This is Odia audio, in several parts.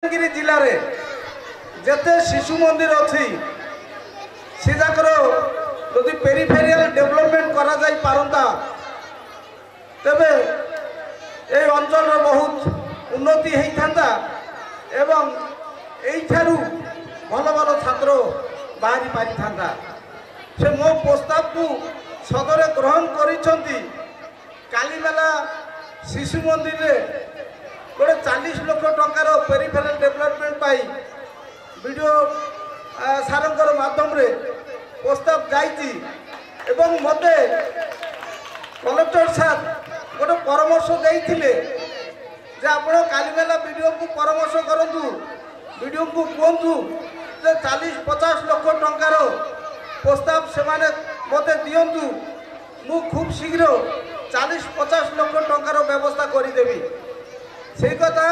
ମାଲକାନଗିରି ଜିଲ୍ଲାରେ ଯେତେ ଶିଶୁ ମନ୍ଦିର ଅଛି ସେ ଯାକର ଯଦି ପେରିଫେରିଆଲ ଡେଭଲପମେଣ୍ଟ କରାଯାଇ ପାରନ୍ତା ତେବେ এই অঞ্চলର ବହୁତ ଉନ୍ନତି ହେଇଥାନ୍ତା ଏବଂ এইଠାରୁ ଭଲ ଭଲ ଛାତ୍ର ବାହାରି ପାରିଥାନ୍ତା। ସେ ମୋ ପ୍ରସ୍ତାବକୁ ସଦରେ ଗ୍ରହଣ କରିଛନ୍ତି। କାଲିମେଲା ଶିଶୁ ମନ୍ଦିରରେ ଗୋଟେ 40 ଲକ୍ଷ ଟଙ୍କାର ପେରିଫେରାଲ ଡେଭଲପମେଣ୍ଟ ପାଇଁ ଭିଡ଼ିଓ ସାରଙ୍କର ମାଧ୍ୟମରେ ପ୍ରସ୍ତାବ ଯାଇଛି ଏବଂ ମୋତେ କଲେକ୍ଟର ସାର୍ ଗୋଟେ ପରାମର୍ଶ ଦେଇଥିଲେ ଯେ ଆପଣ କାଲିମେଲା ଭିଡ଼ିଓକୁ ପରାମର୍ଶ କରନ୍ତୁ, ଭିଡ଼ିଓକୁ କୁହନ୍ତୁ ଯେ 40-50 ଲକ୍ଷ ଟଙ୍କାର ପ୍ରସ୍ତାବ ସେମାନେ ମୋତେ ଦିଅନ୍ତୁ, ମୁଁ ଖୁବ୍ ଶୀଘ୍ର 40-50 ଲକ୍ଷ ଟଙ୍କାର ବ୍ୟବସ୍ଥା କରିଦେବି। সেই কথা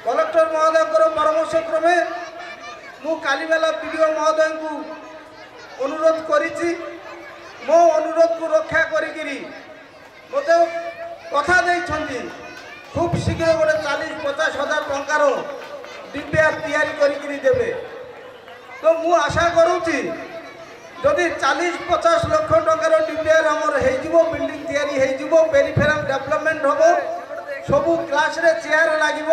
কলেক্টর মহোদয়ଙ୍କର পরামর্শ ক্রমে ମୁଁ কালিমেলা ভিডিও মহোদয়ଙ୍କୁ অনুরোধ করেছি। ମୋ ଅନୁରୋଧକୁ ରକ୍ଷା କରିକିରି ମୋତେ କଥା ଦେଇଛନ୍ତି খুব শীঘ্র ଗୋଟେ 40-50 ହଜାର ଟଙ୍କାର ডিপিআর ତିଆରି କରିକିରି ଦେବେ। ତ ମୁଁ ଆଶା କରୁଛି ଯଦି 40-50 ଲକ୍ଷ ଟଙ୍କାର ডিপিআর ଆମର ହେଇଯିବ, ବିଲ୍ଡିଂ ତିଆରି ହେଇଯିବ, ପେରିଫେରାଲ ଡେଭଲପମେଣ୍ଟ ହେବ, ସବୁ କ୍ଲାସରେ ଚେୟାର ଲାଗିବ,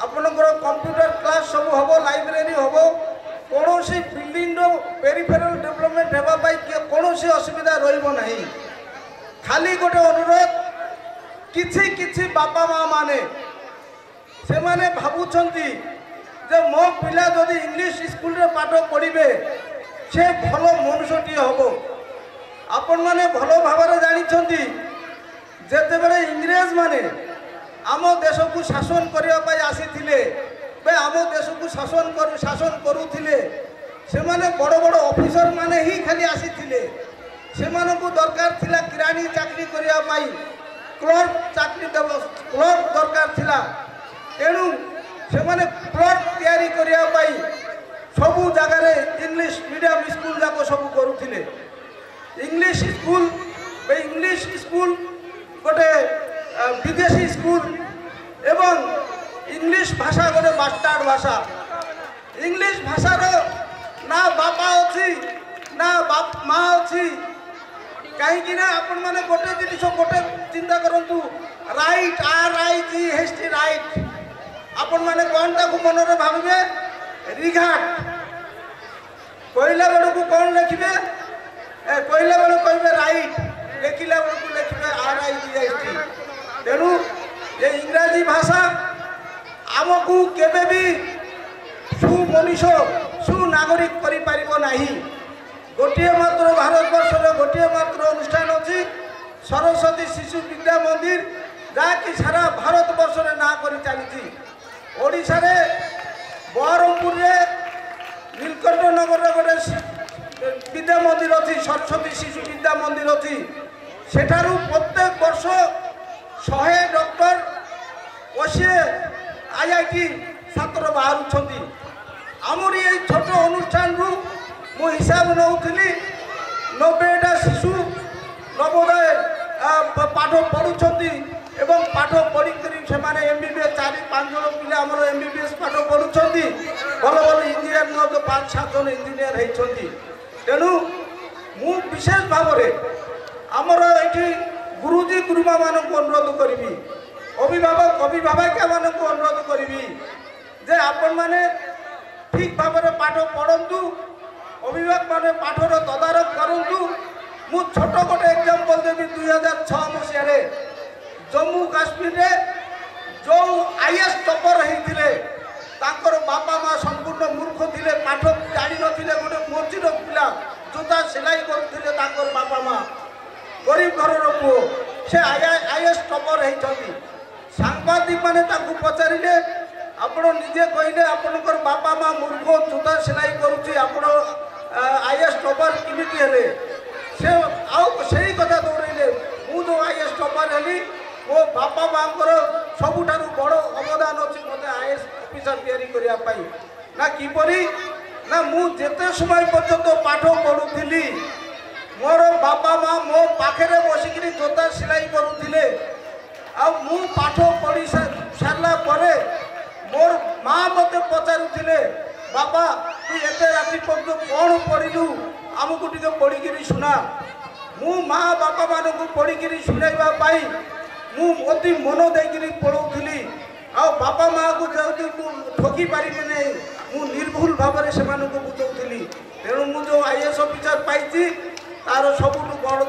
ଆପଣଙ୍କର କମ୍ପ୍ୟୁଟର କ୍ଲାସ ସବୁ ହେବ, ଲାଇବ୍ରେରୀ ହେବ, କୌଣସି ବିଲ୍ଡିଂର ପେରିଫେରାଲ ଡେଭଲପମେଣ୍ଟ ହେବା ପାଇଁ କୌଣସି ଅସୁବିଧା ରହିବ ନାହିଁ। ଖାଲି ଗୋଟେ ଅନୁରୋଧ, କିଛି କିଛି ବାପା ମା ମାନେ ସେମାନେ ଭାବୁଛନ୍ତି ଯେ ମୋ ପିଲା ଯଦି ଇଂଲିଶ ସ୍କୁଲରେ ପାଠ ପଢ଼ିବେ ସେ ଭଲ ମନୁଷ୍ୟଟିଏ ହେବ। ଆପଣମାନେ ଭଲ ଭାବରେ ଜାଣିଛନ୍ତି ଯେତେବେଳେ ଇଂରେଜ ମାନେ ଆମ ଦେଶକୁ ଶାସନ କରିବା ପାଇଁ ଆସିଥିଲେ ବେ ଆମ ଦେଶକୁ ଶାସନ କରୁଥିଲେ, ସେମାନେ ବଡ଼ ବଡ଼ ଅଫିସର ମାନେ ହିଁ ଖାଲି ଆସିଥିଲେ। ସେମାନଙ୍କୁ ଦରକାର ଥିଲା କିରାଣୀ ଚାକିରି କରିବା ପାଇଁ, କ୍ଲର୍କ ଚାକିରି କ୍ଲର୍କ ଦରକାର ଥିଲା। ତେଣୁ ସେମାନେ ପ୍ଲଟ୍ ତିଆରି କରିବା ପାଇଁ ସବୁ ଜାଗାରେ ଇଂଲିଶ ମିଡ଼ିୟମ ସ୍କୁଲ ଯାକ ସବୁ କରୁଥିଲେ। ଇଂଲିଶ ସ୍କୁଲ ଗୋଟେ ବିଦେଶୀ ସ୍କୁଲ ଏବଂ ଇଂଲିଶ ଭାଷା ଗୋଟେ ବାଷ୍ଟାର୍ଡ ଭାଷା। ଇଂଲିଶ ଭାଷାର ନା ବାପା ଅଛି ନା ମା ଅଛି। କାହିଁକି ନା ଆପଣମାନେ ଗୋଟେ ଜିନିଷ ଗୋଟେ ଚିନ୍ତା କରନ୍ତୁ, ରାଇଟ୍ RIGHT ରାଇଟ୍, ଆପଣମାନେ କ'ଣ ତାକୁ ମନରେ ଭାବିବେ? ରିଘାଟ। କହିଲା ବେଳକୁ କ'ଣ ଲେଖିବେ? କହିଲା ବେଳକୁ କହିବେ ରାଇଟ୍, ଲେଖିଲା ବେଳକୁ ଲେଖିବେ RIGHT। ତେଣୁ ଏ ଇଂରାଜୀ ଭାଷା ଆମକୁ କେବେ ବି ସୁମଣିଷ ସୁନାଗରିକ କରିପାରିବ ନାହିଁ। ଗୋଟିଏ ମାତ୍ର ଭାରତବର୍ଷରେ ଗୋଟିଏ ମାତ୍ର ଅନୁଷ୍ଠାନ ଅଛି, ସରସ୍ୱତୀ ଶିଶୁ ବିଦ୍ୟା ମନ୍ଦିର, ଯାହାକି ସାରା ଭାରତବର୍ଷରେ ନାଁ କରି ଚାଲିଛି। ଓଡ଼ିଶାରେ ବହରମପୁରରେ ନୀଳକଣ୍ଠ ନଗରରେ ଗୋଟେ ବିଦ୍ୟା ମନ୍ଦିର ଅଛି, ସରସ୍ୱତୀ ଶିଶୁ ବିଦ୍ୟା ମନ୍ଦିର ଅଛି। ସେଠାରୁ ପ୍ରତ୍ୟେକ ବର୍ଷ 100 ଡକ୍ଟର ଓ ସିଏ IIT ଛାତ୍ର ବାହାରୁଛନ୍ତି। ଆମରି ଏଇ ଛୋଟ ଅନୁଷ୍ଠାନରୁ ମୁଁ ହିସାବ ନେଉଥିଲି 90ଟା ଶିଶୁ ନବୋଦୟ ପାଠ ପଢ଼ୁଛନ୍ତି ଏବଂ ପାଠ ପଢ଼ିକରି ସେମାନେ MBBS 4-5 ଜଣ ପିଲା ଆମର MBBS ପାଠ ପଢ଼ୁଛନ୍ତି। ଭଲ ଭଲ ଇଞ୍ଜିନିୟର ମଧ୍ୟ 5-7 ଜଣ ଇଞ୍ଜିନିୟର ହେଇଛନ୍ତି। ତେଣୁ ମୁଁ ବିଶେଷ ଭାବରେ ଆମର ଏଠି ଗୁରୁଜୀ ଗୁରୁମାମାନଙ୍କୁ ଅନୁରୋଧ କରିବି, ଅଭିଭାବକମାନଙ୍କୁ ଅନୁରୋଧ କରିବି ଯେ ଆପଣମାନେ ଠିକ୍ ଭାବରେ ପାଠ ପଢ଼ନ୍ତୁ, ଅଭିଭାବକମାନେ ପାଠର ତଦାରଖ କରନ୍ତୁ। ମୁଁ ଛୋଟ ଗୋଟେ ଏକ୍ଜାମ୍ପଲ୍ ଦେବି। 2006 ମସିହାରେ ଜମ୍ମୁ କାଶ୍ମୀରରେ ଯେଉଁ IAS ଟପର ହେଇଥିଲେ ତାଙ୍କର ବାପା ମା ସମ୍ପୂର୍ଣ୍ଣ ମୂର୍ଖ ଥିଲେ, ପାଠ ଜାଣିନଥିଲେ। ଗୋଟେ ମଜୁର ପିଲା ଜୋତା ସିଲାଇ କରୁଥିଲେ, ତାଙ୍କର ବାପା ମା ଗରିବ ଘରର ପୁଅ, ସେ IAS ଟପର ହେଇଛନ୍ତି। ସାମ୍ବାଦିକମାନେ ତାଙ୍କୁ ପଚାରିଲେ, ଆପଣ ନିଜେ କହିଲେ ଆପଣଙ୍କର ବାପା ମା ମୂର୍ଖ, ଜୋତା ସିଲାଇ କରୁଛି, ଆପଣ IAS ଟପର କେମିତି ହେଲେ? ସେ ଆଉ ସେଇ କଥା ଦୌଡ଼େଇଲେ, ମୁଁ ଯେଉଁ IAS ଟପର ହେଲି ମୋ ବାପା ମାଙ୍କର ସବୁଠାରୁ ବଡ଼ ଅବଦାନ ଅଛି ମୋତେ IAS ଅଫିସର ତିଆରି କରିବା ପାଇଁ। ନା କିପରି? ନା ମୁଁ ଯେତେ ସମୟ ପର୍ଯ୍ୟନ୍ତ ପାଠ ପଢ଼ୁଥିଲି ମୋର ବାପା ମା ମୋ ପାଖରେ ବସିକିରି ଜୋତା ସିଲାଇ କରୁଥିଲେ। ଆଉ ମୁଁ ପାଠ ପଢ଼ି ସାରିଲା ପରେ ମୋର মା ମୋତେ ପଚାରୁଥିଲେ ବାପା ତୁ ଏତେ ରାତି ପର୍ଯ୍ୟନ୍ତ କ'ଣ ପଢ଼ିଲୁ ଆମକୁ ଟିକେ ପଢ଼ିକିରି ଶୁଣା। ମୁଁ ମା ବାପାମାନଙ୍କୁ ପଢ଼ିକିରି ଶୁଣାଇବା ପାଇଁ ମୁଁ ଅତି ମନ ଦେଇକିରି ପଢ଼ଉଥିଲି। ଆଉ ବାପା ମାଆକୁ ଯଦି ମୁଁ ଠକି ପାରିବି ନାହିଁ ମୁଁ ନିର୍ଭୁଲ ଭାବରେ ସେମାନଙ୍କୁ ବୁଝାଉଥିଲି। ତେଣୁ ମୁଁ ଯେଉଁ IAS ଅଫିସର ପାଇଛି ତାର ସବୁଠୁ ବଡ଼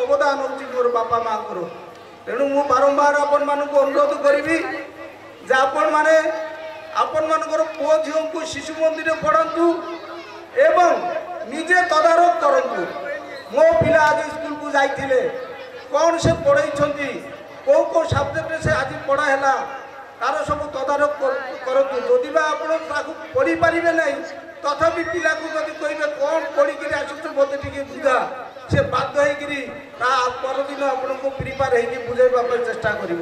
ଅବଦାନ ହେଉଛି ମୋର ବାପା ମାଆଙ୍କର। ତେଣୁ ମୁଁ ବାରମ୍ବାର ଆପଣମାନଙ୍କୁ ଅନୁରୋଧ କରିବି ଯେ ଆପଣମାନଙ୍କର ପୁଅ ଝିଅଙ୍କୁ ଶିଶୁ ମନ୍ଦିରରେ ପଢ଼ାନ୍ତୁ ଏବଂ ନିଜେ ତଦାରଖ କରନ୍ତୁ। ମୋ ପିଲା ଆଜି ସ୍କୁଲକୁ ଯାଇଥିଲେ କ'ଣ ସେ ପଢ଼େଇଛନ୍ତି, କେଉଁ କେଉଁ ସବଜେକ୍ଟରେ ସେ ଆଜି ପଢ଼ା ହେଲା ତାର ସବୁ ତଦାରଖ କରନ୍ତୁ। ଯଦି ବା ଆପଣ ତାକୁ ପଢ଼ିପାରିବେ ନାହିଁ ତଥାପି ପିଲାକୁ ଯଦି କହିବେ କ'ଣ ପଢ଼ିକିରି ଆସୁଛୁ ମୋତେ ଟିକେ ବୁଝା, ସେ ବାଧ୍ୟ ହେଇକିରି ତା ପରଦିନ ଆପଣଙ୍କୁ ପ୍ରିପେୟାର ହେଇକି ବୁଝାଇବା ପାଇଁ ଚେଷ୍ଟା କରିବ।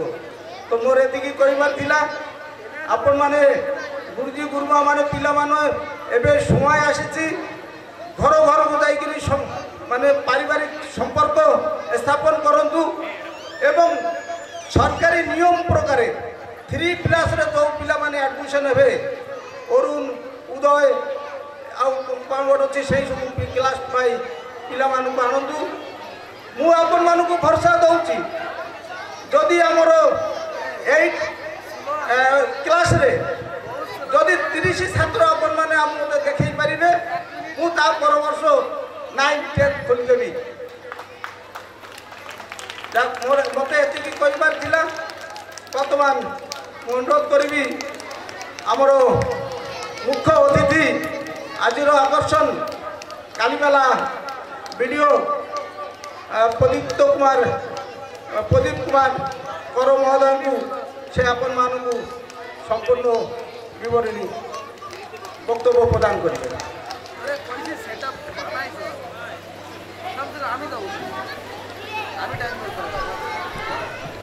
ତ ମୋର ଏତିକି କହିବାର ଥିଲା। ଆପଣମାନେ ଗୁରୁଜୀ ଗୁରୁମା ମାନେ ପିଲାମାନେ ଏବେ ସମୟ ଆସିଛି ଘର ଘରକୁ ଯାଇକିରି ମାନେ ପାରିବାରିକ ସମ୍ପର୍କ ସ୍ଥାପନ କରନ୍ତୁ ଏବଂ ସରକାରୀ ନିୟମ ପ୍ରକାରେ 3 କ୍ଲାସ୍ରେ ଯେଉଁ ପିଲାମାନେ ଆଡ଼ମିସନ୍ ହେବେ ଅରୁଣ ଉଦୟ ଆଉ କ'ଣ ଗୋଟେ ଅଛି ସେଇ ସବୁ କ୍ଲାସ୍ ପାଇଁ ପିଲାମାନଙ୍କୁ ଆଣନ୍ତୁ। ମୁଁ ଆପଣମାନଙ୍କୁ ଭରସା ଦେଉଛି ଯଦି ଆମର 8 କ୍ଲାସ୍ରେ ଯଦି 30 ଛାତ୍ର ଆପଣମାନେ ଆମକୁ ଦେଖାଇ ପାରିବେ ମୁଁ ତା ପର ବର୍ଷ 9, 10 ଖୋଲିଦେବି। ମୋତେ ଏତିକି କହିବାର ଥିଲା। ବର୍ତ୍ତମାନ ମୁଁ ଅନୁରୋଧ କରିବି ଆମର ମୁଖ୍ୟ ଅତିଥି ଆଜିର ଆକର୍ଷଣ କାଲିମେଲା ଭିଡ଼ିଓ ପ୍ରଦୀପ କୁମାର କର ମହୋଦୟଙ୍କୁ ସେ ଆପଣମାନଙ୍କୁ ସମ୍ପୂର୍ଣ୍ଣ ବିବରଣୀ ବକ୍ତବ୍ୟ ପ୍ରଦାନ କରିବେ। আমি